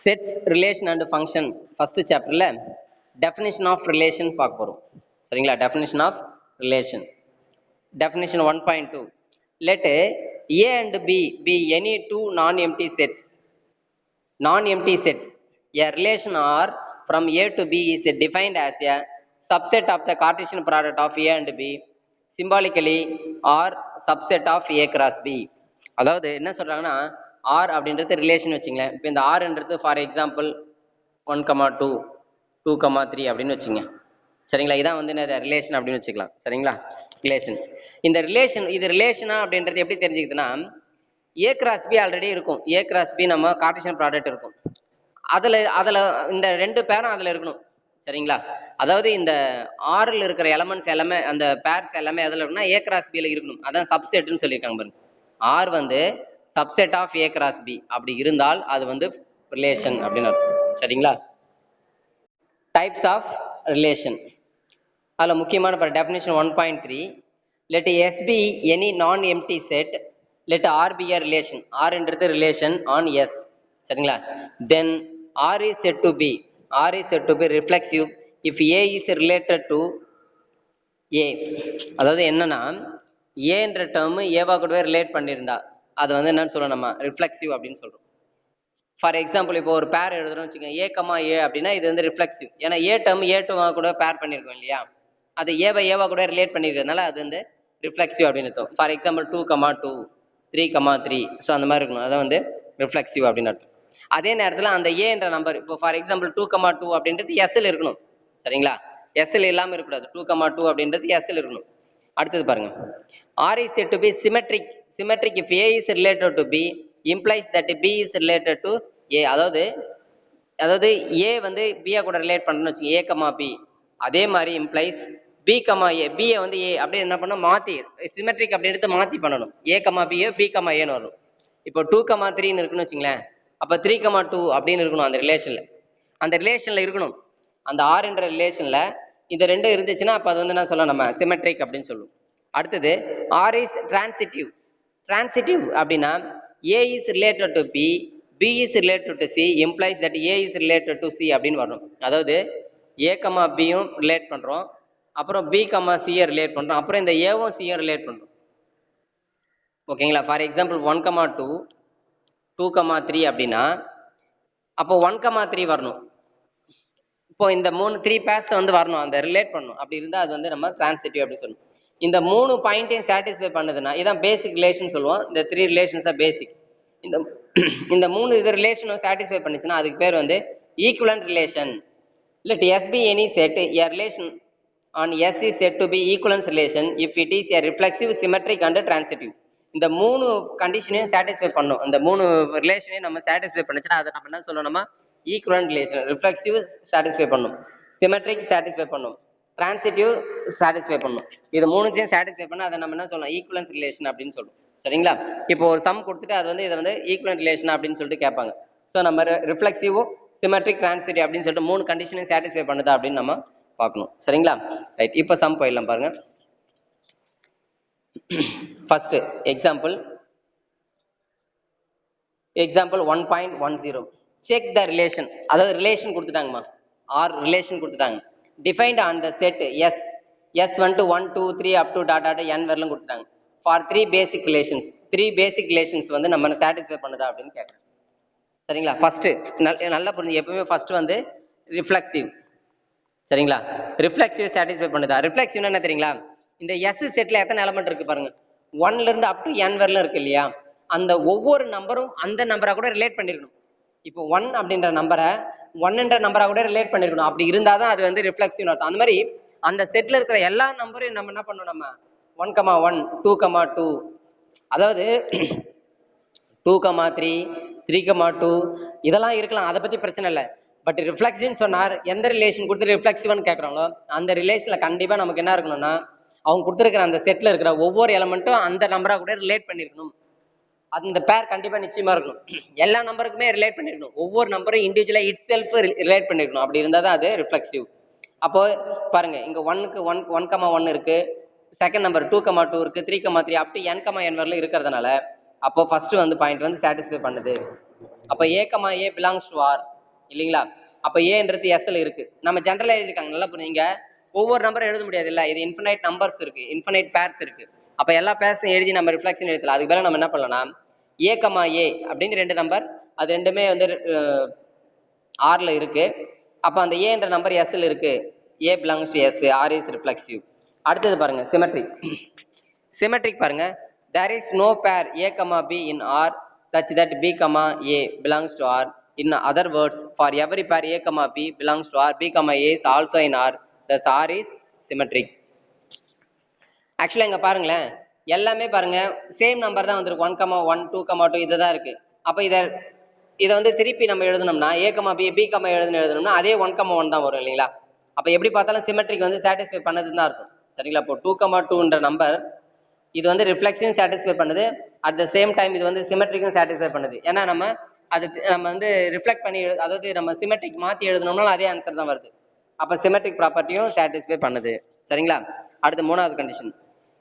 Sets relation and function first சாப்டர்ல definition of relation பார்க்க போறோம். சரிங்களா? Definition of relation. Definition 1.2. Let A and B be any two non-empty sets. Non-empty sets. A relation R from A to B is defined as a subset of the Cartesian product of A and B, symbolically or subset of A cross B. அதாவது என்ன சொல்றாங்கன்னா R அப்படின்றது relation வச்சுங்களேன். இப்போ இந்த Rன்றது for example 1,2 2,3 அப்படின்னு வச்சுங்க. சரிங்களா? இதான் வந்து என்ன ரிலேஷன் அப்படின்னு வச்சுக்கலாம். சரிங்களா? ரிலேஷன். இந்த ரிலேஷன் இது ரிலேஷனா அப்படின்றது எப்படி தெரிஞ்சுக்குதுன்னா ஏ கிராஸ் பி ஆல்ரெடி இருக்கும். ஏ கிராஸ் பி நம்ம கார்ட்டீசியன் ப்ராடக்ட் இருக்கும். அதில் இந்த ரெண்டு பேரும் அதில் இருக்கணும். சரிங்களா? அதாவது இந்த ஆறில் இருக்கிற எலமெண்ட்ஸ் எல்லாமே அந்த பேர்ஸ் எல்லாமே அதில் இருக்குன்னா ஏ கிராஸ் பியில் இருக்கணும். அதான் சப்செட்னு சொல்லியிருக்காங்க பாருங்க. ஆர் வந்து subset of A cross B அப்படி இருந்தால் அது வந்து ரிலேஷன் அப்படின்னு அர்த்தம். சரிங்களா? Types of relation. அதில் முக்கியமான definition 1.3. let S be any non-empty set, let R be a relation. R என்றது relation on S. சரிங்களா? then R is said to be reflexive if A is related to A. அதாவது என்னன்னா A என்ற term ஏவா கூடவே relate பண்ணியிருந்தா அது வந்து என்னன்னு சொல்றோம் நம்ம ரிஃப்ளெக்சிவ் அப்படின்னு சொல்றோம். ஃபார் எக்ஸாம்பிள் இப்போ ஒரு பேர் எழுதுறோம் வச்சுக்கோங்க, A, A அப்படின்னா இது வந்து ரிஃப்ளெக்சிவ். ஏன்னா ஏ டேர்ம் A2 கூட பேர் பண்ணியிருக்கோம் இல்லையா? அது ஏவா கூட ரிலேட் பண்ணியிருக்கிறதுனால அது வந்து ரிஃப்ளெக்சிவ் அப்படின்னு அர்த்தம். ஃபார் எக்ஸாம்பிள் 2,2 3,3 ஸோ அந்த மாதிரி இருக்கணும். அதான் வந்து ரிஃப்ளெக்சிவ் அப்படின்னு அர்த்தம். அதே நேரத்தில் அந்த ஏ என்ற நம்பர் இப்போ ஃபார் எக்ஸாம்பிள் 2,2 அப்படின்றது எஸ்எல் இருக்கணும். சரிங்களா? எஸ்எல் இல்லாமல் இருக்கக்கூடாது. 2,2 அப்படின்றது எஸ்எல் இருக்கணும். அடுத்தது பாருங்க, R is said to be symmetric if A is related to B implies that B is related to A. அதாவது ஏ வந்து பிஏ கூட ரிலேட் பண்ணணும்னு வச்சுக்கோங்க, ஏ கமா பி. அதே மாதிரி implies B comma A, B A வந்து ஏ அப்படியே என்ன பண்ணணும் மாற்றி சிமெட்ரிக் அப்படின்றது மாற்றி பண்ணணும். ஏ கமா பிஏ பி கமா ஏன்னு வரணும். இப்போ 2,3 இருக்குன்னு வச்சுங்களேன், அப்போ 3,2 அப்படின்னு இருக்கணும் அந்த ரிலேஷனில் இருக்கணும். அந்த ஆர் என்ற ரிலேஷனில் இந்த ரெண்டும் இருந்துச்சுன்னா அப்போ அது வந்து என்ன சொல்லலாம் நம்ம சிமெட்ரிக் அப்படின்னு சொல்லுவோம். அடுத்தது ஆர் இஸ் டிரான்சிட்டிவ் அப்படின்னா A is related to B, B is related to C implies that A is related to C அப்படின்னு வரணும். அதாவது ஏ கமா பியும் ரிலேட் பண்ணுறோம், அப்புறம் பி கமா சியை ரிலேட் பண்ணுறோம், அப்புறம் இந்த ஏவும் சியும் ரிலேட் பண்ணுறோம். ஓகேங்களா? ஃபார் எக்ஸாம்பிள் 1,2 2,3 அப்படின்னா அப்போ 1,3 வரணும். இப்போ இந்த 3 பேர்ஸ் வந்து வரணும், அந்த ரிலேட் பண்ணணும். அப்படி இருந்தால் அது வந்து நம்ம டிரான்சிட்டிவ் அப்படின்னு சொல்லணும். இந்த 3 பாயிண்ட்டையும் சாட்டிஸ்ஃபை பண்ணுதுன்னா இதான் பேசிக் ரிலேஷன் சொல்லுவோம். இந்த 3 ரிலேஷன்ஸ் தான் பேசிக். இந்த 3 இது ரிலேஷனும் சாட்டிஸ்ஃபை பண்ணுச்சுன்னா அதுக்கு பேர் வந்து equivalent relation. let S be any set, a relation on S is said to be equivalence relation if it is a reflexive, symmetric and transitive. இந்த 3 கண்டிஷனையும் சாட்டிஸ்ஃபை பண்ணும். இந்த 3 ரிலேஷனையும் நம்ம சாட்டிஸ்ஃபை பண்ணுச்சுன்னா அதை நம்ம என்ன சொல்லணுமா ஈக்குவலன்ட் ரிலேஷன். ரிஃப்ளெக்சிவ் சாட்டிஸ்ஃபை பண்ணும், சிமெட்ரிக் சாட்டிஸ்ஃபை பண்ணும், டிரான்சிட்டிவ் சாட்டிஸ்ஃபை பண்ணும். இது 3த்தையும் சாட்டிஸ்ஃபை பண்ண அதை நம்ம என்ன சொல்லலாம் ஈக்குவலன்ஸ் ரிலேஷன் அப்படின்னு சொல்லுவோம். சரிங்களா? இப்போ ஒரு சம் கொடுத்துட்டு அது வந்து இதை வந்து ஈக்குவலன்ட் ரிலேஷன் அப்படின்னு சொல்லிட்டு கேட்பாங்க. ஸோ நம்ம ரிஃப்ளெக்சிவும் சிமெட்ரிக் டிரான்சிட்டிவ் அப்படின்னு சொல்லிட்டு 3 கண்டிஷனையும் சாட்டிஸ்ஃபை பண்ணுதா அப்படின்னு நம்ம பார்க்கணும். சரிங்களா? ரைட், இப்போ சம் போயிடலாம் பாருங்க. First example 1.10 check the relation. அதாவது ரிலேஷன் கொடுத்துட்டாங்கம்மா, ஆர் ரிலேஷன் கொடுத்துட்டாங்க. Defined on the set S1 to 1 2 3 up to n வரலும் கொடுத்துட்டாங்க. ஃபார் 3 பேசிக் ரிலேஷன்ஸ் வந்து நம்ம சாட்டிஸ்ஃபை பண்ணுதா அப்படின்னு கேட்குறேன். சரிங்களா? ஃபர்ஸ்ட் நல்லா புரிஞ்சு, எப்பவுமே ஃபர்ஸ்ட் வந்து ரிஃப்ளெக்சிவ். சரிங்களா? ரிஃப்ளெக்சிவ் சாட்டிஸ்ஃபை பண்ணுதா? ரிஃப்ளெக்சிவ்னா என்ன தெரியுங்களா? இந்த எஸ் செட்ல எத்தனை எலமெண்ட் இருக்கு பாருங்க, 1ல இருந்து அப் டு n வரலும் இருக்கு இல்லையா? அந்த ஒவ்வொரு நம்பரும் அந்த நம்பரா கூட ரிலேட் பண்ணிருக்கணும். இப்போ 1 அப்படின்ற நம்பரை 1ன்ற நம்பரா கூட ரிலேட் பண்ணிருக்கணும். அப்படி இருந்தாதான் அது வந்து ரிஃப்ளெக்சிவ் அர்த்தம். அந்த மாதிரி அந்த செட்ல இருக்கிற எல்லா நம்பரையும் நம்ம என்ன பண்ணணும், நம்ம 1,1 2,2 அதாவது 2,3 3,2 இதெல்லாம் இருக்கலாம், அதை பத்தி பிரச்சனை இல்லை. பட் ரிஃப்ளெக்சிவ்னு சொன்னார், எந்த ரிலேஷன் கொடுத்து ரிஃப்ளெக்சிவ்னு கேட்குறாங்களோ அந்த ரிலேஷன்ல கண்டிப்பா நமக்கு என்ன இருக்கணும்னா அவங்க கொடுத்துருக்கிற அந்த செட்ல இருக்கிற ஒவ்வொரு எலமெண்ட்டும் அந்த நம்பரா கூட ரிலேட் பண்ணிருக்கணும். அந்த பேர் கண்டிப்பா நிச்சயமா இருக்கணும். எல்லா நம்பருக்குமே ரிலேட் பண்ணிருக்கணும். ஒவ்வொரு நம்பரும் இண்டிவிஜுவலா இட் செல்ஃப் ரிலேட் பண்ணிருக்கணும். அப்படி இருந்தா தான் அது ரிஃப்ளெக்சிவ். அப்போ பாருங்க, இங்க 1,1 இருக்கு, செகண்ட் நம்பர் 2,2 இருக்கு, 3,3 அப் டு n, n வரல இருக்கிறதுனால அப்போ ஃபர்ஸ்ட் வந்து பாயிண்ட் வந்து சாட்டிஸ்ஃபை பண்ணுது. அப்போ A comma A belongs to R இல்லைங்களா? அப்போ ஏன்றது எஸ்ல இருக்கு. நம்ம ஜென்ரலா எழுதிருக்காங்க, நல்லா புரியுங்க. ஒவ்வொரு நம்பரும் எழுத முடியாது இல்ல, இது இன்ஃபினைட் நம்பர்ஸ் இருக்கு, இன்ஃபினைட் பேர்ஸ் இருக்கு. அப்போ எல்லா பேர்ஸையும் எழுதி நம்ம ரிஃப்ளெக்ஷன் எழுதலாம். அதுக்கு மேலே நம்ம என்ன பண்ணலாம், ஏ கமா ஏ அப்படின்னு ரெண்டு நம்பர், அது ரெண்டுமே வந்து ஆர்ல இருக்கு. அப்போ அந்த ஏன்ற நம்பர் எஸ்ல இருக்கு, A belongs to S, R is reflexive. அடுத்தது பாருங்க சிமெட்ரிக். சிமெட்ரிக் பாருங்க, there is no pair a comma b in R such that b comma a belongs to R. In other words, for every pair a comma b belongs to R, b comma a is also in R, thus R is symmetric. ஆக்சுவலாக இங்கே பாருங்களேன், எல்லாமே பாருங்க same number தான் வந்திருக்கு, 1,1 2,2 இதுதான் இருக்கு. அப்போ இதை வந்து திருப்பி நம்ம எழுதணும்னா ஏ கமா பி பி கமா எழுதணும்னா அதே 1,1 தான் வரும் இல்லைங்களா? அப்போ எப்படி பார்த்தாலும் சிமெட்ரிக் வந்து சாட்டிஸ்ஃபை பண்ணதுன்னு தான் இருக்கும் சரிங்களா? இப்போ 2,2ன்ற நம்பர் இது வந்து ரிஃப்ளெக்ஷன் சாட்டிஸ்ஃபை பண்ணுது, அட் த சேம் டைம் இது வந்து சிமெட்ரிக்கும் சாட்டிஸ்ஃபை பண்ணுது. ஏன்னா நம்ம வந்து ரிஃப்ளெக்ட் பண்ணி அதாவது நம்ம சிமெட்ரிக் மாற்றி எழுதணும்னாலும் அதே ஆன்சர் தான் வருது. அப்போ சிமெட்ரிக் ப்ராப்பர்ட்டியும் சாட்டிஸ்ஃபை பண்ணுது சரிங்களா? அடுத்து மூணாவது condition,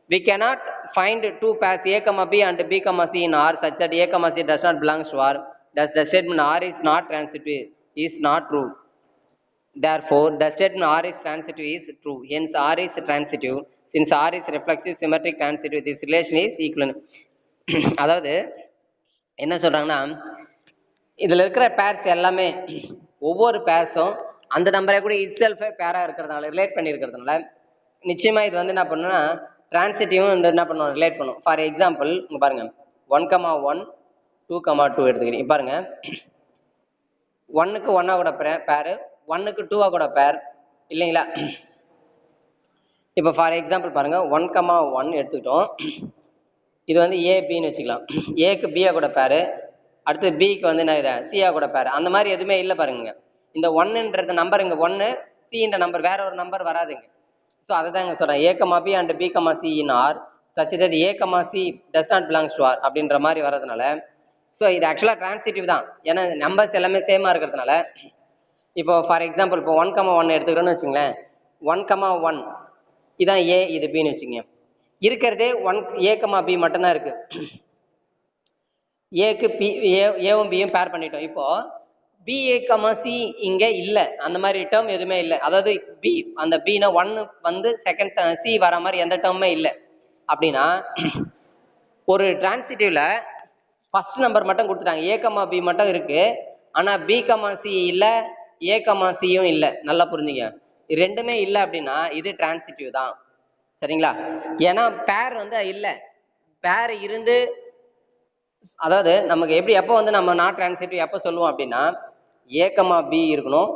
we cannot find two pairs a comma b and b comma c in R such that a comma c does not belongs to R. Thus the statement R is not transitive is not true. Therefore the statement R is transitive is true. Hence R is transitive. Since R is reflexive, symmetric, transitive, this relation is equivalent. அதாவது என்ன சொல்றாங்கன்னா, இதுல இருக்கிற purse எல்லாமே ஒவ்வொரு பேர்ஸும் அந்த நம்பரை கூட இட் செல்ஃபே பேரா இருக்கிறதுனால ரிலேட் பண்ணி இருக்கிறதுனால நிச்சயமா இது வந்து என்ன பண்ணுன்னா டிரான்சிட்டிவும் என்ன பண்ணுவோம், ரிலேட் பண்ணும். ஃபார் எக்ஸாம்பிள் இங்க பாருங்க 1,1 2,2 எடுத்துக்கிறீங்க பாருங்க, 1க்கு 1 கூட பேரு, 1க்கு 2 கூட பேர் இல்லைங்களா? இப்போ ஃபார் எக்ஸாம்பிள் பாருங்க 1,1 எடுத்துக்கிட்டோம், இது வந்து ஏ பின்னு வச்சுக்கலாம். ஏக்கு பியா கூட பேரு, அடுத்து பிக்கு வந்து என்ன இதை சியா கூட பேர், அந்த மாதிரி எதுவுமே இல்லை பாருங்க. இந்த 1ன்றது நம்பர் இங்கே 1, சின்ற நம்பர் வேற ஒரு நம்பர் வராதுங்க. ஸோ அதை தான் இங்கே சொல்கிறேன், A comma B and B comma C in R such that A comma C does not belongs to R அப்படின்ற மாதிரி வரதுனால ஸோ இது ஆக்சுவலாக டிரான்சிட்டிவ் தான். ஏன்னா நம்பர்ஸ் எல்லாமே சேமாக இருக்கிறதுனால. இப்போ ஃபார் எக்ஸாம்பிள் இப்போ 1,1 எடுத்துக்கிறோன்னு வச்சுங்களேன், 1,1 இதான் ஏ, இது பின்னு வச்சுங்க. இருக்கிறதே ஏ கமா பி மட்டும்தான் இருக்கு. ஏக்கு பி ஏவும் பியும் பேர் பண்ணிட்டோம். இப்போ பிஏ கமா சி இங்கே இல்லை, அந்த மாதிரி டேர்ம் எதுவுமே இல்லை. அதாவது பி அந்த பின்னா 1 வந்து செகண்ட் சி வர மாதிரி எந்த டேர்மே இல்லை. அப்படின்னா ஒரு டிரான்சிட்டிவ்ல ஃபர்ஸ்ட் நம்பர் மட்டும் கொடுத்துட்டாங்க, ஏ கமா பி மட்டும் இருக்கு, ஆனால் பி கமா சி இல்லை, ஏ கமா சியும் இல்லை. நல்லா புரிஞ்சுங்க, ரெண்டுமே இல்லை அப்படின்னா இது டிரான்சிட்டிவ் தான் சரிங்களா? ஏன்னா பேர் வந்து இல்லை, பேர் இருந்து அதாவது நமக்கு எப்படி எப்போ வந்து நம்ம நாட் டிரான்சிட்டிவ் எப்போ சொல்லுவோம் அப்படின்னா ஏ கமா பி இருக்கணும்,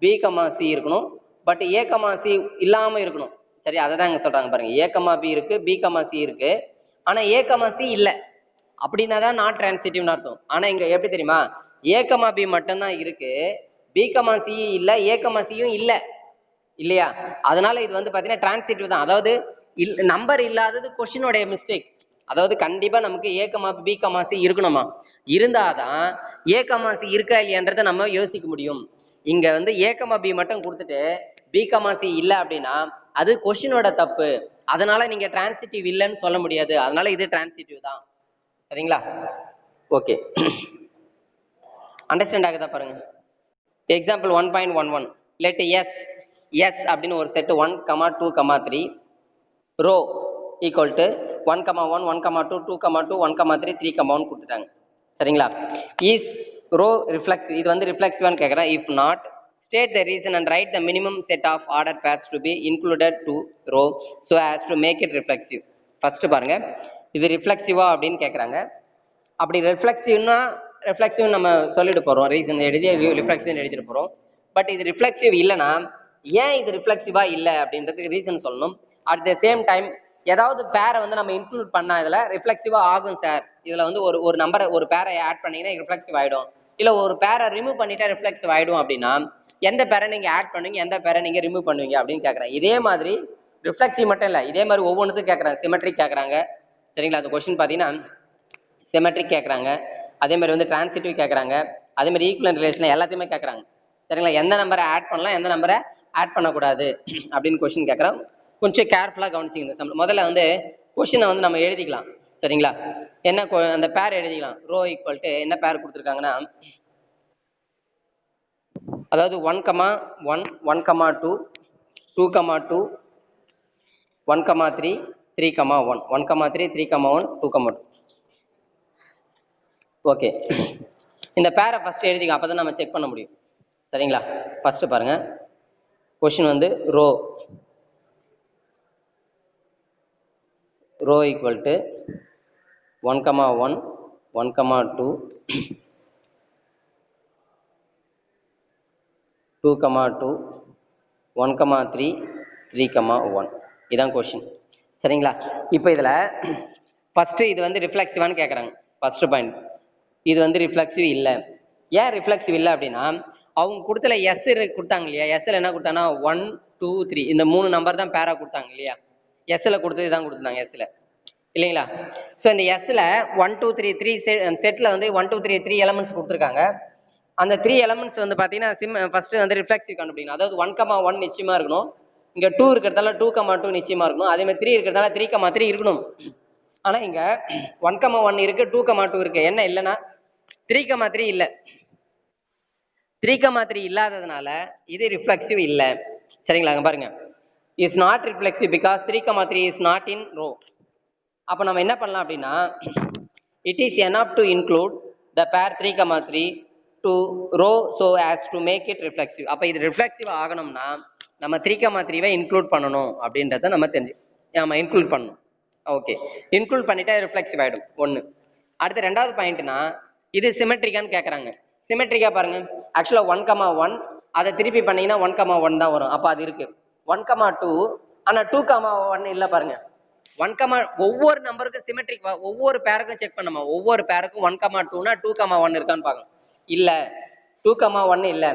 பி கமா சி இருக்கணும், பட் ஏ கமா சி இல்லாமல் இருக்கணும். சரி, அதை தான் இங்கே சொல்கிறாங்க பாருங்க, ஏ கமா பி இருக்கு, பி கமா சி இருக்கு, ஆனால் ஏ கமா சி இல்லை அப்படின்னா தான் நாட் டிரான்சிட்டிவ்னு அர்த்தம். ஆனால் இங்கே எப்படி தெரியுமா, ஏ கமா பி மட்டும்தான் இருக்கு, பி கமா சி இல்லை, ஏ கமா சியும் இல்லை இல்லையா? அதனால இது வந்து பார்த்தீங்கன்னா டிரான்சிட்டிவ் தான். அதாவது நம்பர் இல்லாதது கொஸ்டினோடைய மிஸ்டேக். அதாவது கண்டிப்பா நமக்கு ஏ கமா பி கமா சி இருக்கணுமா, இருந்தாதான் ஏ கமா சி இருக்கா இல்லையன்றதை நம்ம யோசிக்க முடியும். இங்க வந்து ஏ கமா பி மட்டும் கொடுத்துட்டு பி கமா சி இல்லை அப்படின்னா அது கொஸ்டினோட தப்பு. அதனால நீங்க டிரான்சிட்டிவ் இல்லைன்னு சொல்ல முடியாது. அதனால இது டிரான்சிட்டிவ் தான் சரிங்களா? ஓகே, அண்டர்ஸ்டாண்ட் ஆகுதா பாருங்க. எக்ஸாம்பிள் 1.11, லெட் எஸ் எஸ் அப்படின்னு ஒரு செட் 1, 2, 3 ரோ ஈக்குவல் டு 1,1 1,2 2,2 1,3 3,1 கொடுத்துட்டாங்க சரிங்களா? இஸ் ரோ ரிஃப்ளெக்ஸ், இது வந்து ரிஃப்ளெக்சிவான்னு கேட்குறேன். If not state the reason and write the minimum set of order pairs to be included to rho so as to make it reflexive. First பாருங்க, இது ரிஃப்ளெக்சிவா அப்படின்னு கேட்குறாங்க. அப்படி ரிஃப்ளெக்சிவ்னா ரிஃப்ளெக்சிவ் நம்ம சொல்லிட்டு போகிறோம், ரீசன் எழுதி ரிஃப்ளெக்சிவ் எழுதிட்டு போகிறோம். பட் இது ரிஃப்ளெக்சிவ் இல்லைன்னா ஏன் இது ரிஃப்ளெக்சிவா இல்லை அப்படின்றதுக்கு ரீசன் சொல்லணும். அட் த சேம் டைம் ஏதாவது பேரை வந்து நம்ம இன்க்ளூட் பண்ணா இதில் ரிஃப்ளெக்சிவா ஆகும் சார், இதில் வந்து ஒரு நம்பரை ஒரு பேரை ஆட் பண்ணீங்கன்னா ரிஃப்ளெக்சிவ் ஆகிடும், இல்லை ஒரு பேரை ரிமூவ் பண்ணிட்டா ரிஃப்ளெக்சிவ் ஆகிடும் அப்படின்னா எந்த பேரை நீங்கள் ஆட் பண்ணுவீங்க, எந்த பேரை நீங்கள் ரிமூவ் பண்ணுவீங்க அப்படின்னு கேட்குறேன். இதே மாதிரி ரிஃப்ளெக்சிவ் மட்டும் இல்லை, இதே மாதிரி ஒவ்வொன்றுத்துக்கும் கேட்குறாங்க. சிமெட்ரிக் கேட்குறாங்க சரிங்களா? அந்த கொஸ்டின் பார்த்தீங்கன்னா சிமெட்ரிக் கேட்குறாங்க, அதே மாதிரி வந்து டிரான்சிட்டிவ் கேட்குறாங்க, அதே மாதிரி ஈக்குவலன்ட் ரிலேஷன் எல்லாத்தையுமே கேட்குறாங்க சரிங்களா? எந்த நம்பரை ஆட் பண்ணலாம், எந்த நம்பரை ஆட் பண்ணக்கூடாது அப்படின்னு கொஸ்டின் கேட்குறோம். கொஞ்சம் கேர்ஃபுல்லாக கவனிச்சிங்க. இந்த முதல்ல வந்து கொஸ்டினை வந்து நம்ம எழுதிக்கலாம். சரிங்களா? என்ன அந்த பேர் எழுதிக்கலாம். ரோ ஈக்குவல் டு என்ன பேர் கொடுத்துருக்காங்கன்னா, அதாவது 1, 1, 2, 2, 2, 1, 3, 3, 1, 1, 3, 3, 1, 2, 2. ஓகே, இந்த பேரை ஃபர்ஸ்ட் எழுதிக்க, அப்போ தான் நம்ம செக் பண்ண முடியும். சரிங்களா? ஃபர்ஸ்ட் பாருங்க, கொஷின் வந்து ரோ ஈக்குவல் டு 1, 1, 1, 2, 2, 2, 1, 3, 3, 1. இதான் கொஷின். சரிங்களா? இப்போ இதில் ஃபஸ்ட்டு இது வந்து ரிஃப்ளெக்சிவான்னு கேட்குறாங்க. ஃபஸ்ட்டு பாயிண்ட், இது வந்து ரிஃப்ளெக்சிவ் இல்லை. ஏன் ரிஃப்ளெக்சிவ் இல்லை அப்படின்னா, அவங்க கொடுத்தல எஸ் கொடுத்தாங்க இல்லையா? எஸ்ஸில் என்ன கொடுத்தாங்கன்னா 1, 2, 3 இந்த 3 நம்பர் தான் பேரா கொடுத்தாங்க இல்லையா? எஸ்ஸில் கொடுத்தது தான் கொடுத்துருந்தாங்க எஸ்ஸில், இல்லைங்களா? ஸோ இந்த எஸ்ஸில் 1, 2, 3 செட்டில் வந்து 1, 2, 3 எலமெண்ட்ஸ் கொடுத்துருக்காங்க. அந்த 3 எலமெண்ட்ஸ் வந்து பார்த்தீங்கன்னா ஃபர்ஸ்ட் வந்து ரிஃப்ளெக்சிவ் கண்டுபிடிக்கணும். அதாவது 1, 1 நிச்சயமா இருக்கணும். இங்கே 2 இருக்கிறதால 2, 2 நிச்சயமா இருக்கணும். அதே மாதிரி 3 இருக்கிறதால 3, 3 இருக்கணும். ஆனால் இங்கே 1, 1 இருக்கு, 2, 2 இருக்கு. என்ன இல்லைன்னா 3, 3 இல்லை. 3, 3 இல்லாததுனால இது ரிஃப்ளெக்சிவ் இல்லை. சரிங்களா? அங்கே பாருங்க, is not reflexive because 3, 3 is not in rho. அப்போ நம்ம என்ன பண்ணலாம் அப்படின்னா, it is enough to include the pair 3, 3 to rho so as to make it reflexive. அப்போ இது ரிஃப்ளெக்சிவ் ஆகணும்னா நம்ம 3, 3 இன்க்ளூட் பண்ணணும் அப்படின்றத நம்ம நம்ம இன்க்ளூட் பண்ணணும். ஓகே, இன்க்ளூட் பண்ணிட்டா ரிஃப்ளெக்சிவ் ஆகிடும். ஒன்று. அடுத்து ரெண்டாவது பாயிண்ட்னா, இது சிமெட்ரிக்கான்னு கேட்குறாங்க. சிமெட்ரிக்கா பாருங்க, ஆக்சுவலாக 1, 1 அதை திருப்பி பண்ணீங்கன்னா 1, 1 தான் வரும். அப்போ அது இருக்கு. 1, 2 ஆனால் 2, 1 இல்லை பாருங்க. 1, ஒவ்வொரு நம்பருக்கும் சிமெட்ரிக், ஒவ்வொரு பேருக்கும் செக் பண்ணுமா, ஒவ்வொரு பேருக்கும் 1, 2னா 2, 1 இருக்கான்னு பார்க்கணும். இல்லை, 2, 1 இல்லை.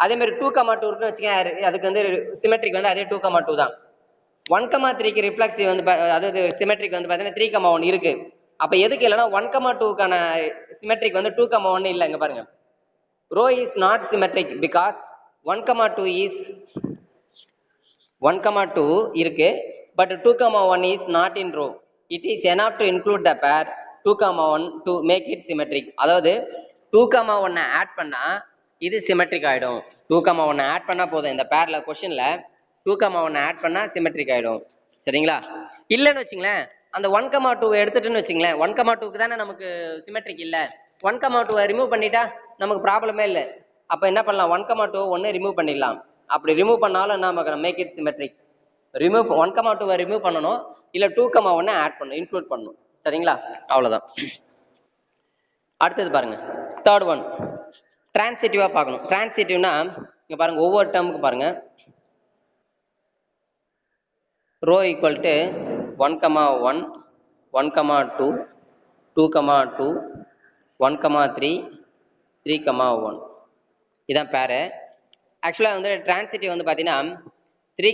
அதே மாதிரி 2, 2 இருக்குன்னு வச்சுக்கேன், அதுக்கு வந்து சிமெட்ரிக் வந்து அதே 2, 2 தான். 1, 3க்கு ரிஃப்ளெக்சிவ் வந்து அதாவது சிமெட்ரிக் வந்து பார்த்தீங்கன்னா 3, 1 இருக்கு. அப்போ எதுக்கு இல்லைன்னா 1, 2க்கான சிமெட்ரிக் வந்து 2, 1 இல்லை. இங்க பாருங்க, rho is not symmetric because 1, 2 is 1, 2 இருக்கு, but 2, 1 is not in rho. It is enough to include the pair 2, 1 to make it symmetric. அதாவது 2, 1 ஆட் பண்ணா இது சிமெட்ரிக் ஆயிடும். 2, 1 ஆட் பண்ணா போதும். இந்த பேர்ல கொஸ்டின்ல 2, 1 ஆட் பண்ணா சிமெட்ரிக் ஆயிடும். சரிங்களா? இல்லைன்னு வச்சுங்களேன், அந்த 1, 2 எடுத்துட்டுன்னு வச்சுங்களேன், 1, 2க்கு தானே நமக்கு சிமெட்ரிக் இல்லை. 1, 2 ரிமூவ் பண்ணிட்டா நமக்கு ப்ராப்ளமே இல்லை. அப்போ என்ன பண்ணலாம், 1, 2 ஒன்று ரிமூவ் பண்ணிடலாம். அப்படி ரிமூவ் பண்ணாலும் நமக்கு make it symmetric. Remove 1, 2 remove பண்ணணும், இல்லை 2, 1 ஆட் பண்ணணும், இன்க்ளூட் பண்ணணும். சரிங்களா? அவ்வளோதான். அடுத்தது பாருங்க, தேர்ட் ஒன் டிரான்சிட்டிவா பார்க்கணும். டிரான்சிட்டிவ்னா இங்க பாருங்க, ஒவ்வொரு டேர்முக்கு பாருங்க, ரோ ஈக்குவல் டு 1, 1, 1, 2, 2, 2, 1, 3, 3, 1. இதான் பேரு. ஆக்சுவலாக வந்து டிரான்சிட்டிவ் வந்து பார்த்தீங்கன்னா 3,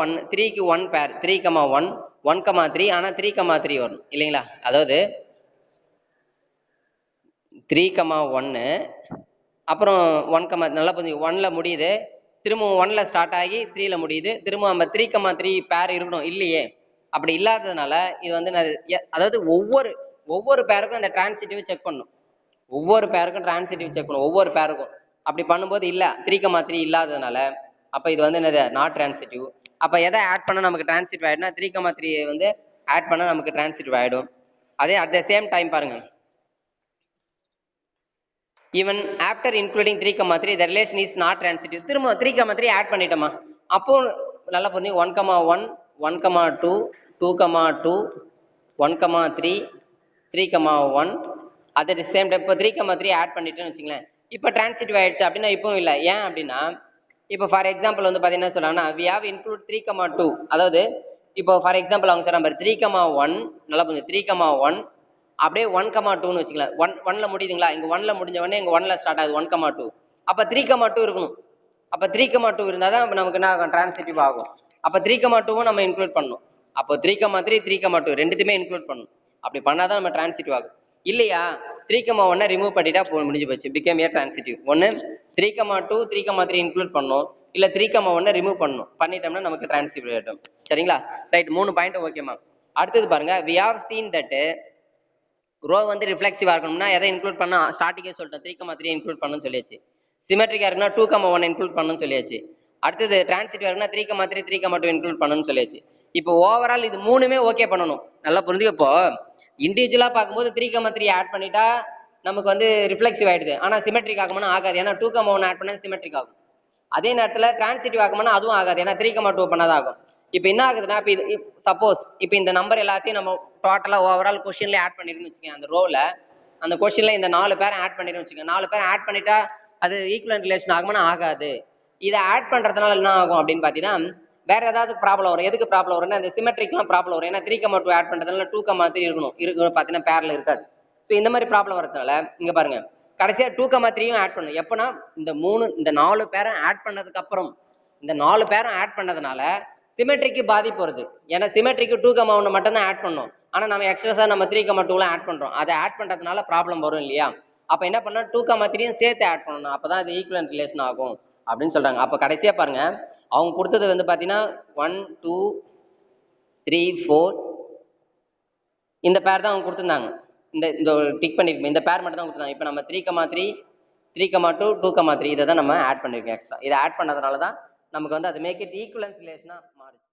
1, 3க்கு 1 பேர், 3, 1, 1, 3, ஆனால் 3, 3 வரும் இல்லைங்களா? அதாவது 3, 1 அப்புறம் 1, நல்லா புரிஞ்சு 1ல் முடியுது, திரும்பவும் 1ல் ஸ்டார்ட் ஆகி 3ல் முடியுது, திரும்ப நம்ம 3, 3 பேர் இருக்கணும் இல்லையே. அப்படி இல்லாததுனால இது வந்து அதாவது ஒவ்வொரு பேருக்கும் அந்த டிரான்சிட்டிவ் செக் பண்ணணும். ஒவ்வொரு பேருக்கும் டிரான்சிட்டிவ் செக் பண்ணணும், ஒவ்வொரு பேருக்கும். அப்படி பண்ணும்போது இல்லை, 3, 3 இல்லாததுனால அப்போ இது வந்து என்னது, நாட் டிரான்சிட்டிவ். அப்போ எதை ஆட் பண்ணால் நமக்கு டிரான்சிட்டிவ் ஆகிடும்னா 3, 3 வந்து ஆட் பண்ணால் நமக்கு டிரான்சிட்டிவ் ஆகிடும். அதே அட் த சேம் டைம் பாருங்க, even after including 3, 3 the relation is not transitive. திரும்ப 3, 3 ஆட் பண்ணிட்டோமா, அப்போ நல்லா புரிஞ்சு 1, 1, 1, 2, 2, 2, 1, 3, 3, 1 அட் த சேம் டைம் இப்போ 3, 3 ஆட் பண்ணிட்டோன்னு வச்சுங்களேன், இப்போ டிரான்சிட்டிவ் ஆயிடுச்சு அப்படின்னா இப்பவும் இல்லை. ஏன் அப்படின்னா, இப்போ ஃபார் எக்ஸாம்பிள் வந்து பார்த்தீங்கன்னா சொல்கிறாங்கன்னா வி ஹாவ் இன்க்ளூட் 3, 2. அதாவது இப்போ ஃபார் எக்ஸாம்பிள் அவங்க சொல்கிற மாதிரி 3, 1 நல்லா புரிஞ்சு 3, 1 அப்படியே 1, 2ன்னு வச்சுக்கலாம். 1ல் முடியுதுங்களா, இங்கே 1ல் முடிஞ்ச உடனே இங்கே 1ல் ஸ்டார்ட் ஆகுது 1, 2. அப்போ 3, 2 இருக்கணும். அப்போ 3, 2 இருந்தால் தான் நமக்கு என்ன ஆகும், டிரான்சிட்டிவ் ஆகும். அப்போ 3, 2வும் நம்ம இன்க்ளூட் பண்ணணும். அப்போ 3, 3, 3, 2 ரெண்டுத்தையுமே இன்க்ளூட் பண்ணணும். அப்படி பண்ணால் தான் நம்ம டிரான்சிட்டிவ் ஆகும். இல்லையா 3, 1 ரிமூவ் பண்ணிட்டா முடிஞ்சு போச்சு, பிகேம் ஏ டிரான்சிட்டிவ். ஒன்று 3, 2, 3, 3 இன்க்ளூட் பண்ணணும், இல்லை 3, 1 ரிமூவ் பண்ணணும். பண்ணிட்டோம்னா நமக்கு டிரான்சிட்டிவ் ஆகிடும். சரிங்களா? ரைட், 3 பாயிண்ட் ஓகேமா. அடுத்தது பாருங்க, we have seen that row வந்து ரிஃப்ளெக்சிவாக இருக்கணும்னா எதை இன்க்ளூட் பண்ண ஸ்டார்டிங்கே சொல்லிட்டோம் 3,3 இன்க்ளூட் பண்ணணும்னு சொல்லியாச்சு. சிமெட்ரிக்காக இருக்குன்னா 2,1 இன்க்ளூட் பண்ணணும்னு சொல்லியாச்சு. அடுத்தது டிரான்சிட்டிவாக இருக்குன்னா 3,3 3,2 இன்க்ளூட் பண்ணணும்னு சொல்லியாச்சு. இப்போ ஓவரால் இது மூணுமே ஓகே பண்ணணும். நல்லா புரிஞ்சுக்க. இப்போ இண்டிவிஜுவலாக பார்க்கும்போது 3,3 ஆட் பண்ணிட்டா நமக்கு வந்து ரிஃப்ளெக்சிவ் ஆயிடுது. ஆனால் சிமெட்ரிக் ஆகும்னா ஆகாது. ஏன்னா 2,1 ஆட் பண்ணா சிமெட்ரிக் ஆகும். அதே நேரத்தில் டிரான்சிட்டிவ் ஆகும்னா அதுவும் ஆகாது. ஏன்னா 3,2 பண்ணாதான் ஆகும். இப்போ என்ன ஆகுதுன்னா, இப்போ இது சப்போஸ் இப்போ இந்த நம்பர் எல்லாத்தையும் நம்ம டோட்டலாக ஓவரால் கொஸ்டின்ல ஆட் பண்ணிருன்னு வச்சுக்கோங்க. அந்த ரோவில் அந்த கொஸ்டின்ல இந்த 4 பேரை ஆட் பண்ணிருன்னு வச்சுக்கோங்க. 4 பேரை ஆட் பண்ணிட்டா அது ஈக்குவலன்ட் ரிலேஷன் ஆகும்னா ஆகாது. இதை ஆட் பண்றதுனால என்ன ஆகும் அப்படின்னு பார்த்தீங்கன்னா, வேற ஏதாவது ப்ராப்ளம் வரும். எதுக்கு ப்ராப்ளம் வரும்னா இந்த சிமெட்ரிக்லாம் ப்ராப்ளம் வரும். ஏன்னா 3,2 ஆட் பண்றதுனால 2,3 இருக்கு பார்த்தீங்கன்னா பேரில் இருக்காது. ஸோ இந்த மாதிரி ப்ராப்ளம் வரதுனால இங்க பாருங்க, கடைசியா 2,3யும் ஆட் பண்ணும். எப்பனா இந்த 4 பேரை ஆட் பண்ணதுக்கு அப்புறம் இந்த 4 பேரும் ஆட் பண்ணதுனால சிமெட்ரிக்கு பாதிப்பு வருது. ஏன்னா சிமெட்ரிக்கு 2,1 மட்டும் தான் ஆட் பண்ணும். ஆனா நம்ம எக்ஸ்ட்ரா நம்ம 3,2 ஆட் பண்றோம். அதை ஆட் பண்றதுனால ப்ராப்ளம் வரும் இல்லையா? அப்ப என்ன பண்ணலாம், 2,3யும் சேர்த்து ஆட் பண்ணணும். அப்பதான் அது ஈக்குவலன்ட் ரிலேஷன் ஆகும் அப்படின்னு சொல்றாங்க. அப்ப கடைசியா பாருங்க, அவங்க கொடுத்தது வந்து பாத்தீங்கன்னா 1 2 3 4 இந்த பேர் தான் அவங்க கொடுத்துருந்தாங்க. இந்த டிக் பண்ணிருக்கோம். இந்த பேர் மட்டும் தான் கொடுத்துருந்தாங்க. இப்போ நம்ம 3,3 3,2 2,3 இதை தான் நம்ம ஆட் பண்ணிருக்கோம் எக்ஸ்ட்ரா. இதை ஆட் பண்ணதுனால தான் நமக்கு வந்து அது மேக் இட் ஈக்குவலன்ஸ் ரிலேஷனா மாறுச்சு.